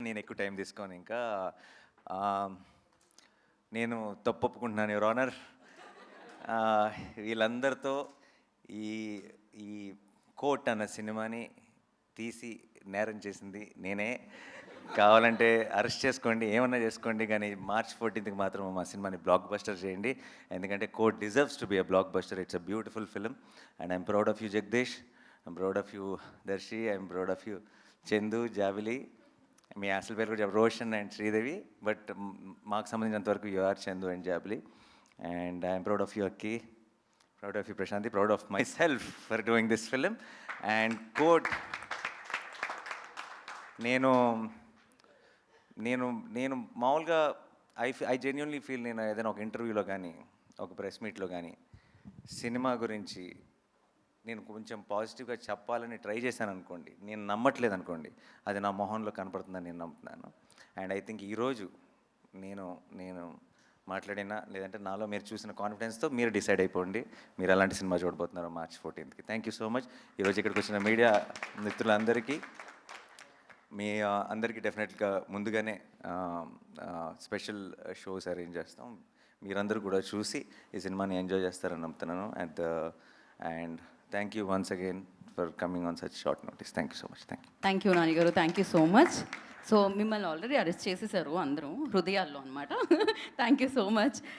నేను ఎక్కువ టైం తీసుకోను ఇంకా. నేను తప్పొప్పుకుంటున్నాను యువర్ ఆనర్. వీళ్ళందరితో ఈ ఈ కోర్ట్ అన్న సినిమాని తీసి నేరం చేసింది నేనే. కావాలంటే అరెస్ట్ చేసుకోండి, ఏమన్నా చేసుకోండి, కానీ March 14th మాత్రం మా సినిమాని బ్లాక్ బస్టర్ చేయండి. ఎందుకంటే Court deserves to be a blockbuster. It's a beautiful film and I'm proud of you Jagadish, I'm proud of you Darshi, I'm proud of you Chandu, Jabili. మీ అసలు పేరు కూడా రోషన్ అండ్ శ్రీదేవి, బట్ మాకు సంబంధించినంతవరకు you are Chandu and Jabili. And I'm proud of you Akki, proud of you Prashanti, proud of myself for doing this film. And Court నేను నేను నేను మామూలుగా ఐ జెన్యున్లీ ఫీల్, నేను ఏదైనా ఒక ఇంటర్వ్యూలో కానీ ఒక ప్రెస్ మీట్లో కానీ సినిమా గురించి నేను కొంచెం పాజిటివ్గా చెప్పాలని ట్రై చేశాను అనుకోండి, నేను నమ్మట్లేదు అనుకోండి, అది నా మొహంలో కనపడుతుందని నేను నమ్ముతున్నాను. అండ్ ఐ థింక్ ఈరోజు నేను మాట్లాడినా లేదంటే నాలో మీరు చూసిన కాన్ఫిడెన్స్తో మీరు డిసైడ్ అయిపోండి మీరు ఎలాంటి సినిమా చూడబోతున్నారు March 14th. Thank you so much. ఈరోజు ఇక్కడికి వచ్చిన మీడియా మిత్రులందరికీ, మీ అందరికీ డెఫినెట్గా ముందుగానే స్పెషల్ షోస్ అరేంజ్ చేస్తాం. మీరందరూ కూడా చూసి ఈ సినిమాని ఎంజాయ్ చేస్తారని నమ్ముతున్నాను. And thank you once again for coming on such short notice. Thank you so much. Thank you Nani garu, thank you so much. So మిమ్మల్ని ఆల్రెడీ అరెస్ట్ చేసేసారు అందరూ హృదయాల్లో అనమాట. Thank you so much.